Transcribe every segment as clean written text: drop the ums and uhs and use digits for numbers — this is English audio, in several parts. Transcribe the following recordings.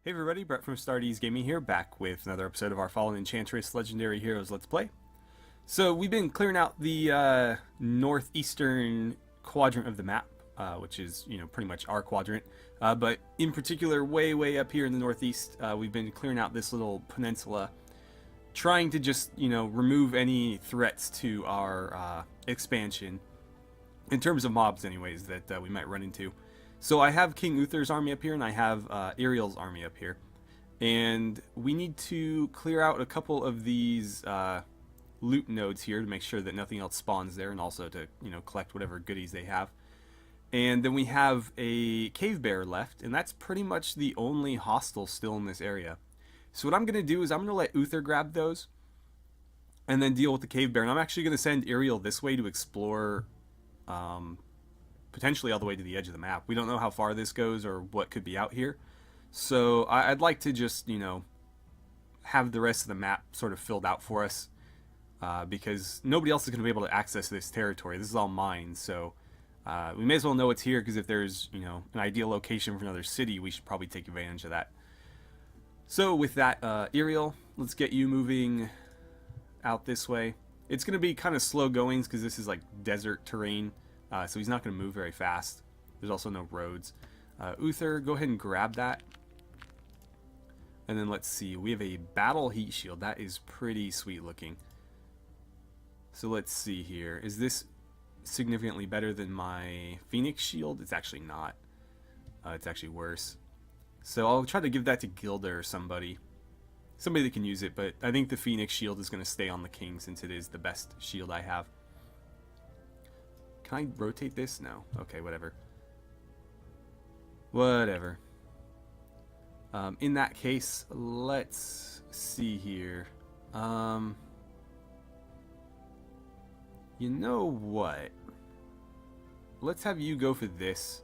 Hey everybody, Brett from AstartesGaming here, back with another episode of our Fallen Enchantress Legendary Heroes Let's Play. So we've been clearing out the northeastern quadrant of the map, which is, pretty much our quadrant. But in particular, way up here in the northeast, we've been clearing out this little peninsula, trying to just, remove any threats to our expansion, in terms of mobs anyways, that we might run into. So I have King Uther's army up here, and I have Ariel's army up here. And we need to clear out a couple of these loot nodes here to make sure that nothing else spawns there, and also to, collect whatever goodies they have. And then we have a cave bear left, and that's pretty much the only hostile still in this area. So what I'm going to do is I'm going to let Uther grab those, and then deal with the cave bear. And I'm actually going to send Ariel this way to explore potentially all the way to the edge of the map. We don't know how far this goes or what could be out here. So I'd like to just, have the rest of the map sort of filled out for us. Because nobody else is going to be able to access this territory. This is all mine, so we may as well know what's here, because if there's, an ideal location for another city, we should probably take advantage of that. So with that, Ariel, let's get you moving out this way. It's going to be kind of slow goings, because this is like desert terrain. So he's not going to move very fast. There's also no roads. Uther, go ahead and grab that. And then let's see. We have a battle heat shield. That is pretty sweet looking. So let's see here. Is this significantly better than my Phoenix shield? It's actually not. It's actually worse. So I'll try to give that to Gilden or somebody. Somebody that can use it. But I think the Phoenix shield is going to stay on the king, since it is the best shield I have. Can I rotate this? No. Okay, whatever. Whatever. In that case, let's see here. You know what? Let's have you go for this.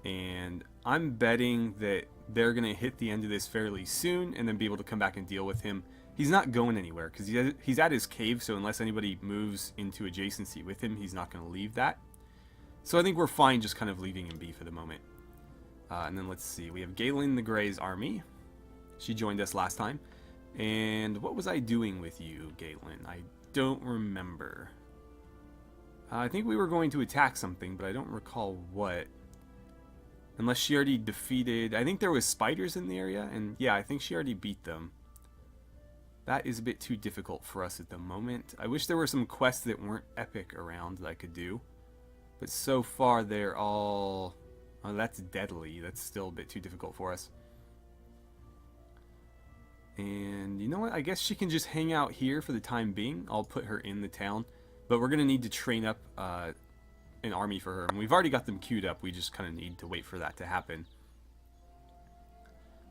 And I'm betting that they're going to hit the end of this fairly soon and then be able to come back and deal with him. He's not going anywhere, because he's at his cave, so unless anybody moves into adjacency with him, he's not going to leave that. So I think we're fine just kind of leaving him be for the moment. And then let's see. We have Galen the Grey's army. She joined us last time. And what was I doing with you, Galen? I don't remember. I think we were going to attack something, but I don't recall what. Unless she already defeated... I think there was spiders in the area, and yeah, I think she already beat them. That is a bit too difficult for us at the moment. I wish there were some quests that weren't epic around that I could do. But so far they're all... Oh, that's deadly. That's still a bit too difficult for us. And you know what? I guess she can just hang out here for the time being. I'll put her in the town. But we're going to need to train up an army for her. And we've already got them queued up. We just kind of need to wait for that to happen.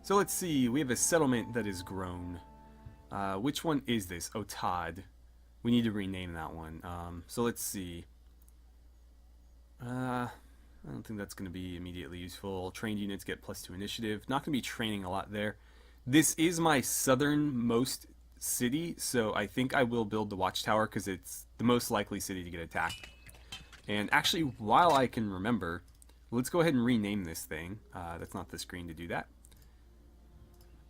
So let's see. We have a settlement that is grown. Which one is this? Oh, Todd. We need to rename that one. So let's see. I don't think that's going to be immediately useful. Trained units get +2 initiative. Not going to be training a lot there. This is my southernmost city, so I think I will build the watchtower, because it's the most likely city to get attacked. And actually, while I can remember, let's go ahead and rename this thing. That's not the screen to do that.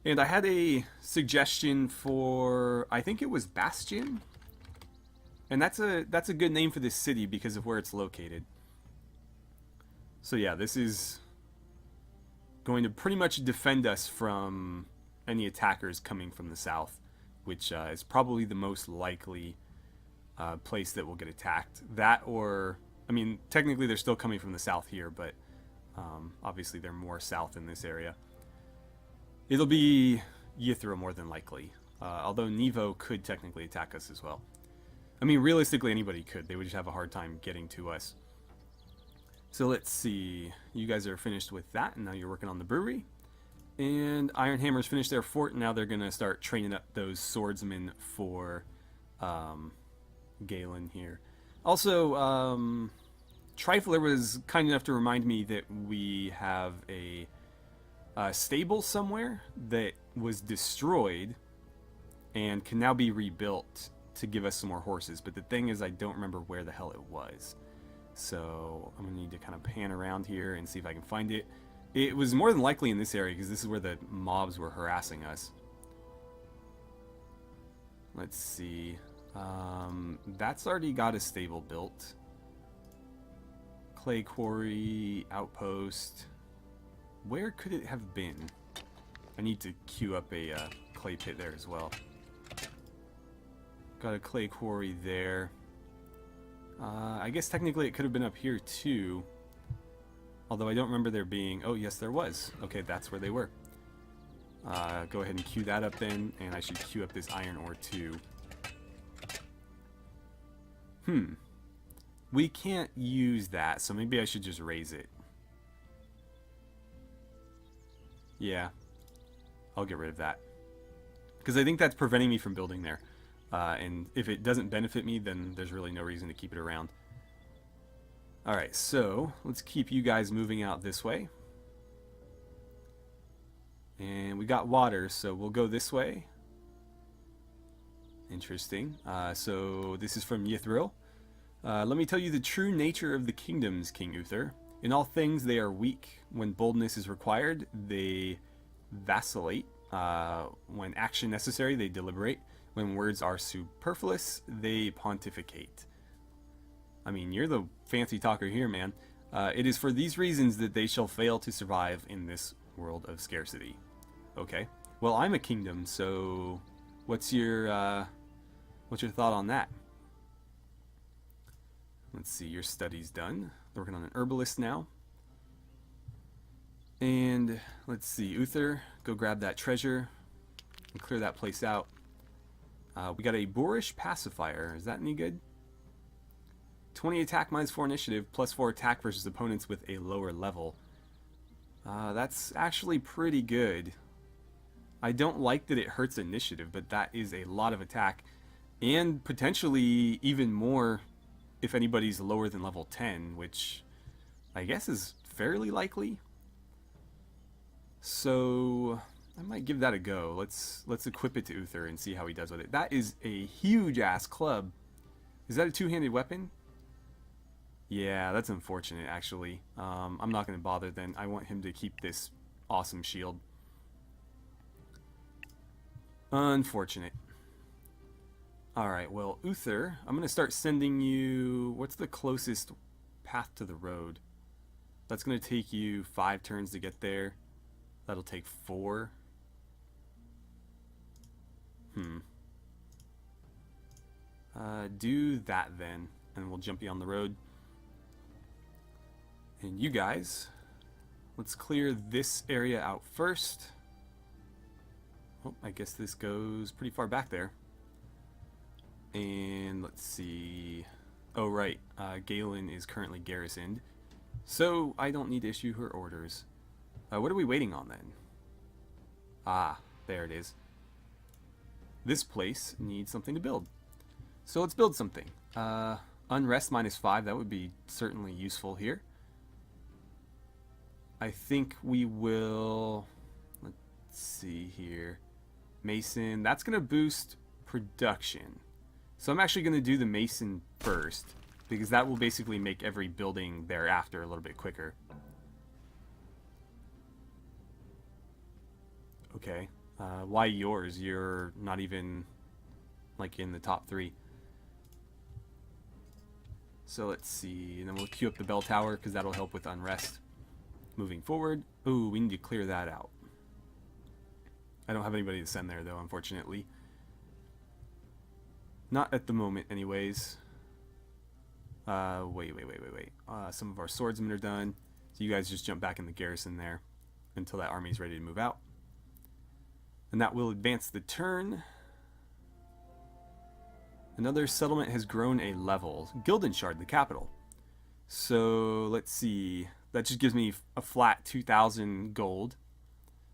And I had a suggestion for, I think it was Bastion. And that's a good name for this city because of where it's located. So yeah, this is going to pretty much defend us from any attackers coming from the south, which is probably the most likely place that will get attacked. That or, I mean, technically they're still coming from the south here, but obviously they're more south in this area. It'll be Yithra more than likely, although Nevo could technically attack us as well. I mean, realistically anybody could. They would just have a hard time getting to us. So let's see. You guys are finished with that, and now you're working on the brewery. And Iron Hammer's finished their fort, and now they're going to start training up those swordsmen for Galen here. Also, Trifler was kind enough to remind me that we have a stable somewhere that was destroyed and can now be rebuilt to give us some more horses. But the thing is, I don't remember where the hell it was. So I'm going to need to kind of pan around here and see if I can find it. It was more than likely in this area because this is where the mobs were harassing us. Let's see. That's already got a stable built. Clay quarry, outpost. Where could it have been? I need to queue up a clay pit there as well. Got a clay quarry there. I guess technically it could have been up here too. Although I don't remember there being... Oh, yes, there was. Okay, that's where they were. Go ahead and queue that up then, and I should queue up this iron ore too. We can't use that, so maybe I should just raise it. Yeah. I'll get rid of that. Because I think that's preventing me from building there. And if it doesn't benefit me, then there's really no reason to keep it around. Alright, so let's keep you guys moving out this way. And we got water, so we'll go this way. Interesting. So this is from Yithril. Let me tell you the true nature of the kingdoms, King Uther. In all things they are weak. When boldness is required, they vacillate. When action necessary, they deliberate. When words are superfluous, they pontificate. I mean, you're the fancy talker here, man. It is for these reasons that they shall fail to survive in this world of scarcity. Okay. Well, I'm a kingdom, so what's your thought on that? Let's see, your study's done. Working on an herbalist now. And let's see, Uther, go grab that treasure and clear that place out. We got a boorish pacifier. Is that any good? 20 attack minus 4 initiative, plus 4 attack versus opponents with a lower level. That's actually pretty good. I don't like that it hurts initiative, but that is a lot of attack. And potentially even more if anybody's lower than level 10, which I guess is fairly likely. So I might give that a go. Let's equip it to Uther and see how he does with it. That is a huge ass club. Is that a two-handed weapon? Yeah, that's unfortunate actually. I'm not going to bother then. I want him to keep this awesome shield. Unfortunate. Alright, well, Uther, I'm going to start sending you... What's the closest path to the road? That's going to take you 5 turns to get there. That'll take 4. Do that then, and we'll jump you on the road. And you guys, let's clear this area out first. Oh, I guess this goes pretty far back there. And let's see. Oh, right. Galen is currently garrisoned. So I don't need to issue her orders. What are we waiting on then? Ah, there it is. This place needs something to build. So let's build something. Unrest minus 5, that would be certainly useful here. I think we will... Let's see here. Mason, that's going to boost production. So I'm actually going to do the Mason first, because that will basically make every building thereafter a little bit quicker. Okay. Why yours? You're not even like in the top 3. So let's see, and then we'll queue up the bell tower because that'll help with unrest. Moving forward. Ooh, we need to clear that out. I don't have anybody to send there though, unfortunately. Not at the moment anyways. Wait. Some of our swordsmen are done. So you guys just jump back in the garrison there until that army is ready to move out. And that will advance the turn. Another settlement has grown a level. Gilden Shard, the capital. So let's see. That just gives me a flat 2,000 gold.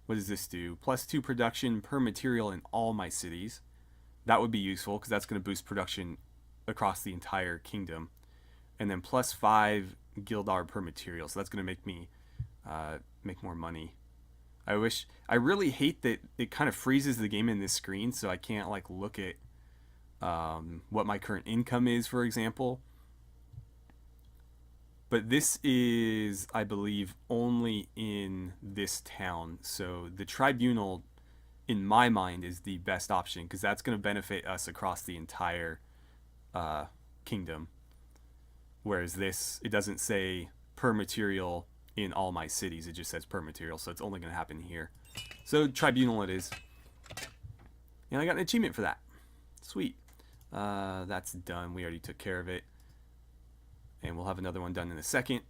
What does this do? Plus 2 production per material in all my cities. That would be useful because that's going to boost production across the entire kingdom. And then plus 5 Gildar per material. So that's going to make me make more money. I really hate that it kind of freezes the game in this screen, so I can't like look at what my current income is, for example. But this is, I believe, only in this town. So the tribunal, in my mind, is the best option because that's going to benefit us across the entire kingdom. Whereas this, it doesn't say per material in all my cities. It just says per material, so it's only going to happen here. So tribunal it is. And I got an achievement for that. Sweet. That's done. We already took care of it. And we'll have another one done in a second.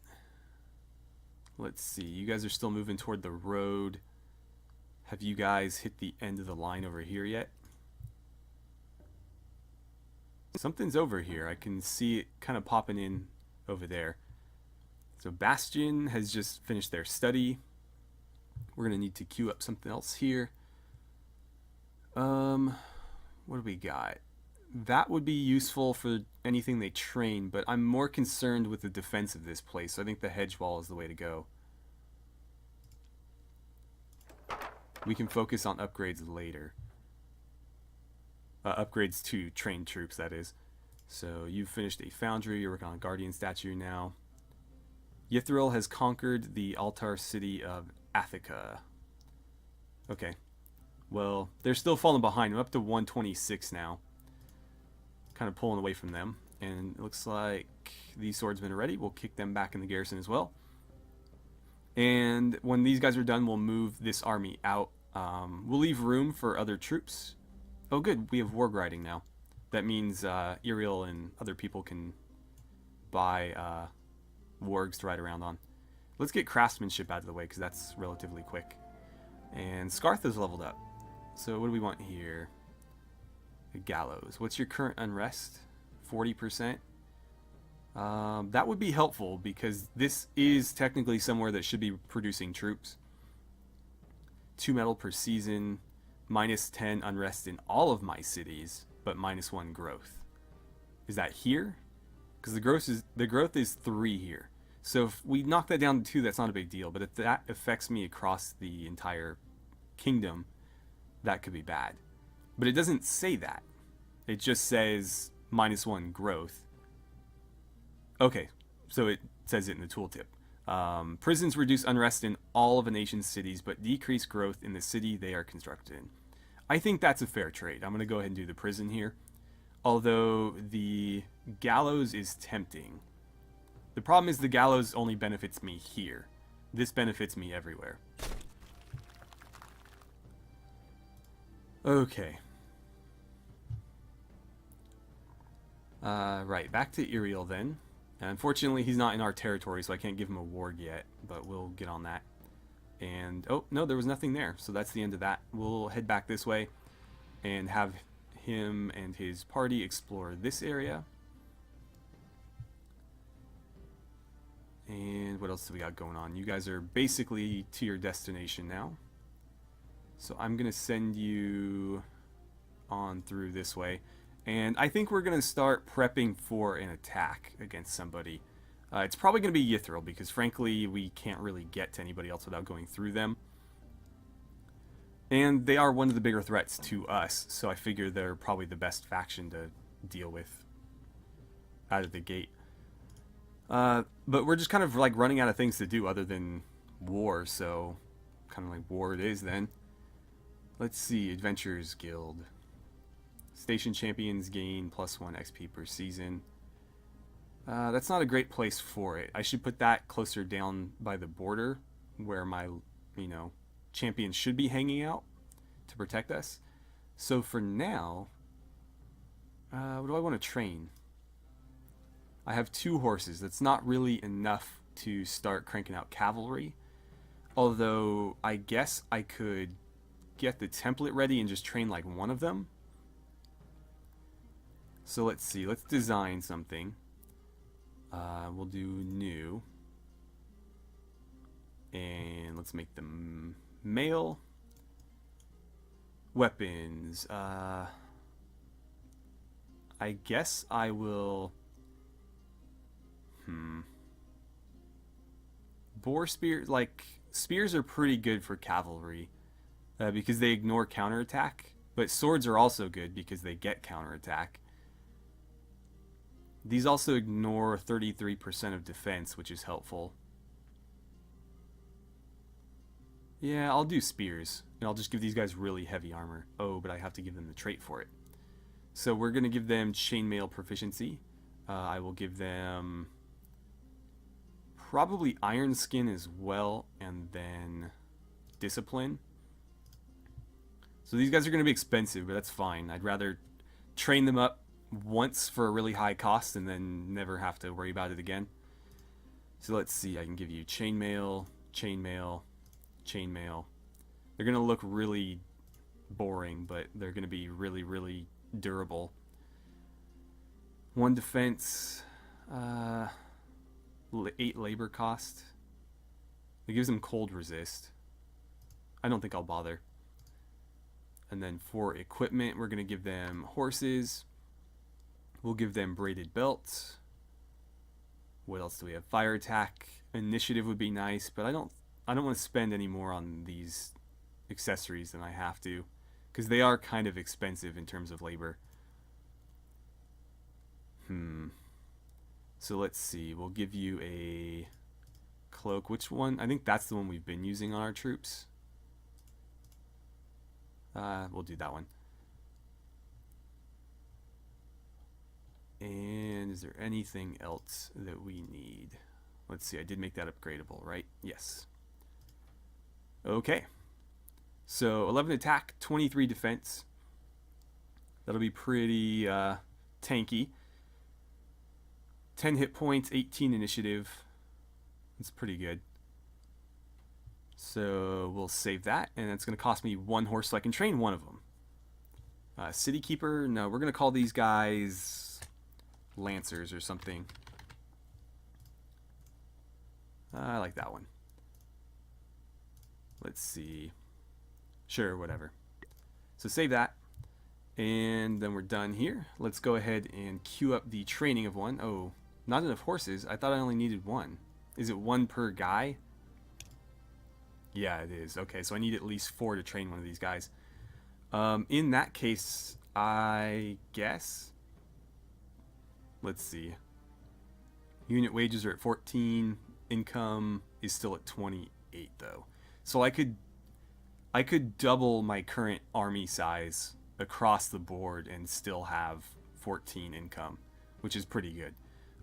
Let's see. You guys are still moving toward the road. Have you guys hit the end of the line over here yet? Something's over here. I can see it kind of popping in over there. So Bastion has just finished their study. We're going to need to queue up something else here. What do we got? That would be useful for anything they train, but I'm more concerned with the defense of this place. So I think the hedge wall is the way to go. We can focus on upgrades later. Upgrades to trained troops, that is. So you've finished a foundry. You're working on a guardian statue now. Ythril has conquered the altar city of Athica. Okay. Well, they're still falling behind. I'm up to 126 now. Kind of pulling away from them. And it looks like these swordsmen are ready. We'll kick them back in the garrison as well. And when these guys are done, we'll move this army out. We'll leave room for other troops. Oh, good. We have war griding now. That means Iriel and other people can buy wargs to ride around on. Let's get craftsmanship out of the way because that's relatively quick. And Scarth is leveled up. So what do we want here? A gallows. What's your current unrest? 40%. That would be helpful because this is technically somewhere that should be producing troops. 2 metal per season. Minus 10 unrest in all of my cities, but minus 1 growth. Is that here? Because the growth is 3 here. So if we knock that down to 2, that's not a big deal. But if that affects me across the entire kingdom, that could be bad. But it doesn't say that. It just says minus 1 growth. Okay, so it says it in the tooltip. Prisons reduce unrest in all of a nation's cities, but decrease growth in the city they are constructed in. I think that's a fair trade. I'm going to go ahead and do the prison here. Although the gallows is tempting. The problem is the gallows only benefits me here. This benefits me everywhere. Okay. Right, back to Iriel then. Unfortunately, he's not in our territory, so I can't give him a warg yet, but we'll get on that. And, oh, no, there was nothing there, so that's the end of that. We'll head back this way and have him and his party explore this area. And what else do we got going on? You guys are basically to your destination now. So I'm going to send you on through this way. And I think we're going to start prepping for an attack against somebody. It's probably going to be Ythril, because frankly, we can't really get to anybody else without going through them. And they are one of the bigger threats to us, so I figure they're probably the best faction to deal with out of the gate. But we're just kind of like running out of things to do other than war, so kind of like war it is then. Let's see, Adventurers Guild. Station champions gain +1 XP per season. That's not a great place for it. I should put that closer down by the border where my, champions should be hanging out to protect us. So for now, what do I want to train? I have 2 horses. That's not really enough to start cranking out cavalry. Although I guess I could get the template ready and just train like one of them. So let's see. Let's design something. We'll do new. And let's make them male. Weapons. I guess I will... Boar spear, spears are pretty good for cavalry because they ignore counterattack, but swords are also good because they get counterattack. These also ignore 33% of defense, which is helpful. Yeah, I'll do spears, and I'll just give these guys really heavy armor. Oh, but I have to give them the trait for it. So we're going to give them chainmail proficiency. I will give them probably iron skin as well, and then discipline. So these guys are going to be expensive, but that's fine. I'd rather train them up once for a really high cost and then never have to worry about it again. So let's see, I can give you chainmail, chainmail, chainmail. They're going to look really boring, but they're going to be really, really durable. 1 defense, 8 labor cost. It gives them cold resist. I don't think I'll bother. And then for equipment, we're going to give them horses. We'll give them braided belts. What else do we have? Fire attack. Initiative would be nice, but I don't want to spend any more on these accessories than I have to, because they are kind of expensive in terms of labor. So let's see. We'll give you a cloak. Which one? I think that's the one we've been using on our troops. We'll do that one. And is there anything else that we need? Let's see, I did make that upgradable, right? Yes. Okay. So 11 attack, 23 defense. That'll be pretty tanky. 10 hit points, 18 initiative. That's pretty good. So we'll save that, and it's going to cost me 1 horse, so I can train one of them. City Keeper, no, we're going to call these guys Lancers or something. I like that one. Let's see. Sure, whatever. So save that, and then we're done here. Let's go ahead and queue up the training of one. Oh, not enough horses. I thought I only needed 1. Is it 1 per guy? Yeah, it is. Okay, so I need at least 4 to train one of these guys. In that case, I guess... Let's see. Unit wages are at 14. Income is still at 28, though. So I could double my current army size across the board and still have 14 income, which is pretty good.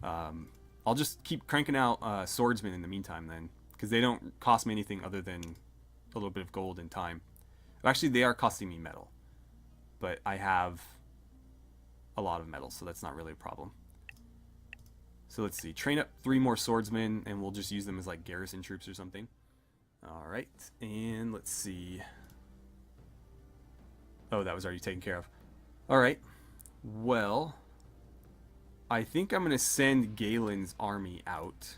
I'll just keep cranking out swordsmen in the meantime, then, because they don't cost me anything other than a little bit of gold and time. Actually, they are costing me metal, but I have a lot of metal, so that's not really a problem. So let's see, train up 3 more swordsmen, and we'll just use them as like garrison troops or something. Alright, and let's see. Oh, that was already taken care of. Alright, well, I think I'm going to send Galen's army out.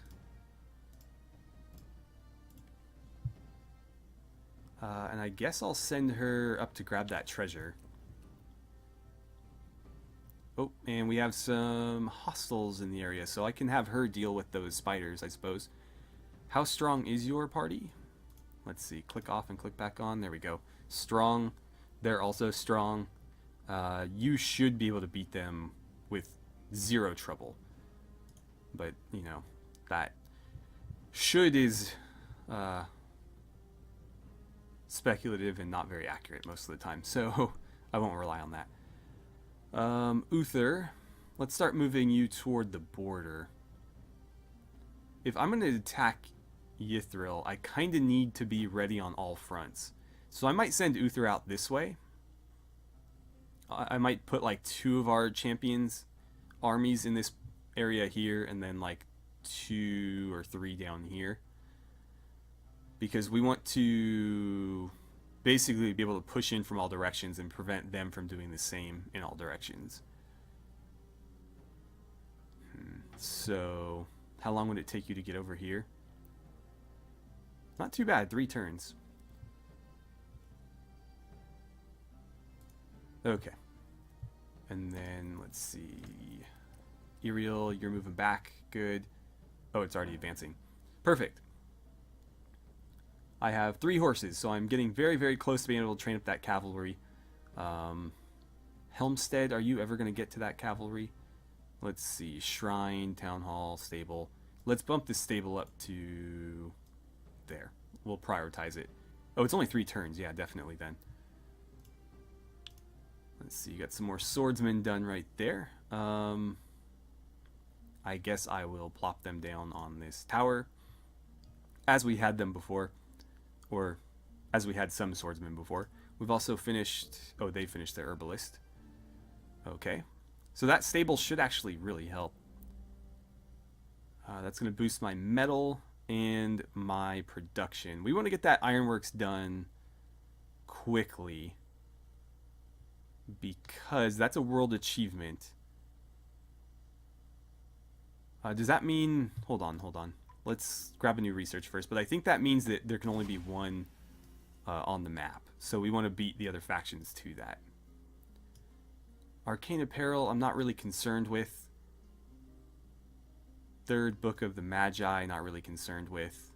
And I guess I'll send her up to grab that treasure. Oh, and we have some hostiles in the area, so I can have her deal with those spiders, I suppose. How strong is your party? Let's see, click off and click back on. There we go. Strong. They're also strong. You should be able to beat them with 0 trouble. But, you know, that should is speculative and not very accurate most of the time, so I won't rely on that. Uther, let's start moving you toward the border. If I'm going to attack Ythril, I kind of need to be ready on all fronts. So I might send Uther out this way. I might put like 2 of our champions' armies in this area here, and then like 2 or 3 down here. Because we want to basically be able to push in from all directions and prevent them from doing the same in all directions. So, how long would it take you to get over here? Not too bad, 3 turns. Okay. And then, let's see. Iriel, you're moving back. Good. Oh, it's already advancing. Perfect. I have 3 horses, so I'm getting very, very close to being able to train up that cavalry. Helmstead, are you ever going to get to that cavalry? Let's see, shrine, town hall, stable. Let's bump this stable up to there. We'll prioritize it. Oh, it's only 3 turns. Yeah, definitely then. Let's see, you got some more swordsmen done right there. I guess I will plop them down on this tower as we had them before, or as we had some swordsmen before. We've also finished, oh, they finished their herbalist. Okay, so that stable should actually really help. That's going to boost my metal and my production. We want to get that ironworks done quickly because that's a world achievement. Does that mean... Hold on. Let's grab a new research first. But I think that means that there can only be one on the map. So we want to beat the other factions to that. Arcane Apparel, I'm not really concerned with. Third Book of the Magi, not really concerned with.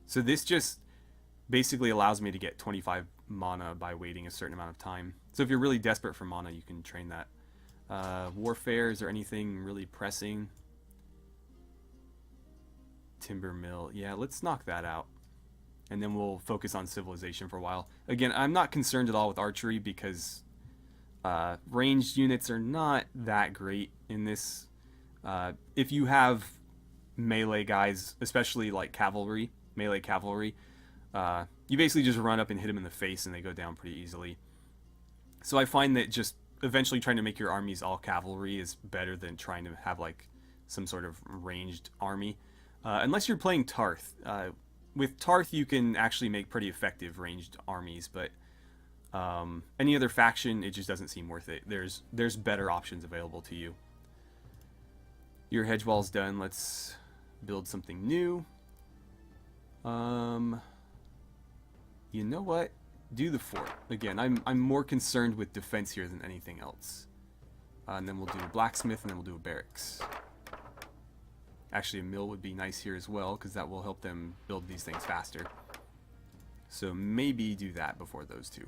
So this just basically allows me to get 25 mana by waiting a certain amount of time. So if you're really desperate for mana, you can train that. Warfare, is there anything really pressing? Timber Mill, yeah, let's knock that out. And then we'll focus on civilization for a while. Again, I'm not concerned at all with archery because ranged units are not that great in this. If you have melee guys, especially like cavalry, melee cavalry, you basically just run up and hit them in the face and they go down pretty easily. So I find that just eventually trying to make your armies all cavalry is better than trying to have like some sort of ranged army. Unless you're playing Tarth. With Tarth you can actually make pretty effective ranged armies, but any other faction, it just doesn't seem worth it. There's better options available to you. Your hedge wall's done. Let's build something new. You know what? Do the fort. Again, I'm more concerned with defense here than anything else. And then we'll do a blacksmith, and then we'll do a barracks. Actually, a mill would be nice here as well, because that will help them build these things faster. So maybe do that before those two.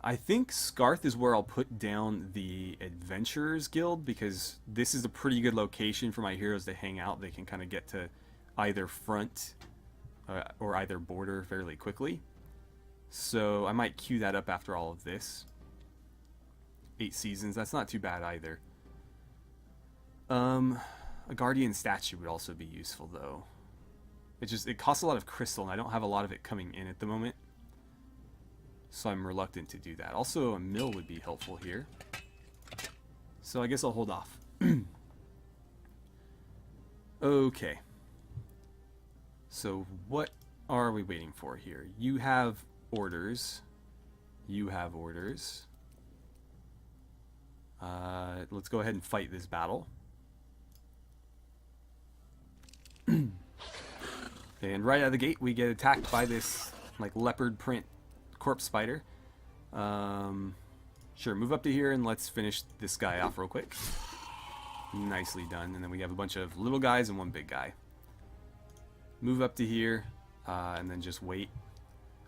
I think Scarth is where I'll put down the Adventurers Guild, because this is a pretty good location for my heroes to hang out. They can kind of get to either front or either border fairly quickly. So I might queue that up after all of this. 8 seasons, that's not too bad either. A Guardian statue would also be useful though. It costs a lot of crystal and I don't have a lot of it coming in at the moment. So I'm reluctant to do that. Also a mill would be helpful here. So I guess I'll hold off. Okay. So what are we waiting for here? You have orders. You have orders. Let's go ahead and fight this battle. And right out of the gate we get attacked by this like leopard print corpse spider. Sure, move up to here and let's finish this guy off real quick. Nicely done. And then we have a bunch of little guys and one big guy. Move up to here and then just wait.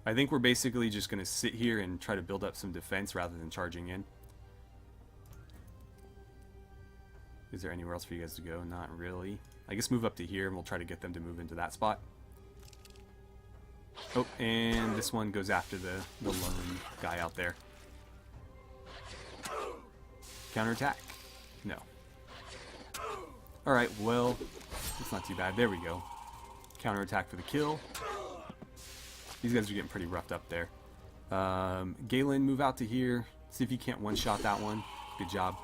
I think we're basically just going to sit here and try to build up some defense rather than charging in. Is there anywhere else for you guys to go? Not really. I guess move up to here and we'll try to get them to move into that spot. Oh, and this one goes after the lone guy out there. Counterattack? No. Alright, well, it's not too bad. There we go. Counterattack for the kill. These guys are getting pretty roughed up there. Galen, move out to here. See if you can't one-shot that one. Good job.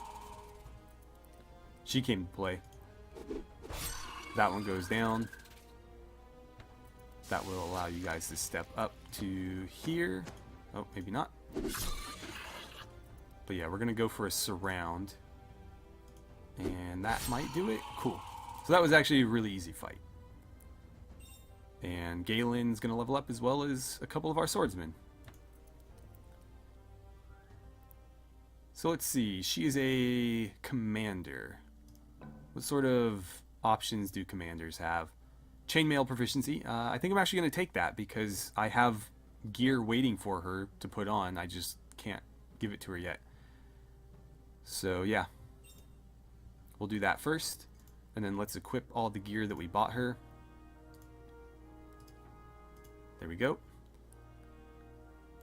She came to play. That one goes down. That will allow you guys to step up to here. Oh, maybe not. But yeah, we're going to go for a surround. And that might do it. Cool. So that was actually a really easy fight. And Galen's going to level up as well as a couple of our swordsmen. So let's see. She is a commander. What sort of options do commanders have? Chainmail proficiency. I think I'm actually going to take that because I have gear waiting for her to put on. I just can't give it to her yet. So yeah, we'll do that first, and then let's equip all the gear that we bought her. There we go.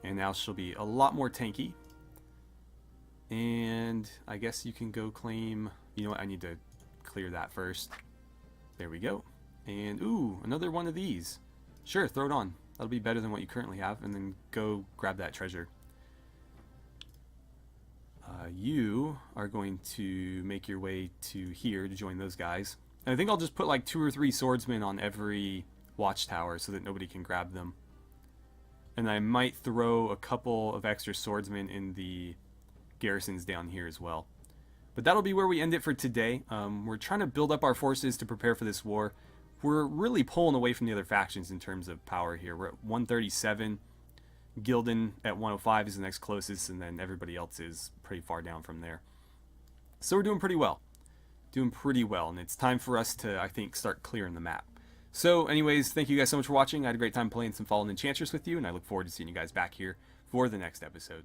And now she'll be a lot more tanky. And I guess you can go claim... You know what? I need to clear that first. There we go. And, ooh, another one of these. Sure, throw it on. That'll be better than what you currently have. And then go grab that treasure. You are going to make your way to here to join those guys. And I think I'll just put like 2 or 3 swordsmen on every watchtower so that nobody can grab them. And I might throw a couple of extra swordsmen in the garrisons down here as well. But that'll be where we end it for today. We're trying to build up our forces to prepare for this war. We're really pulling away from the other factions in terms of power here. We're at 137. Gilden at 105 is the next closest, and then everybody else is pretty far down from there. So we're doing pretty well. And it's time for us to, I think, start clearing the map. So anyways, thank you guys so much for watching. I had a great time playing some Fallen Enchantress with you, and I look forward to seeing you guys back here for the next episode.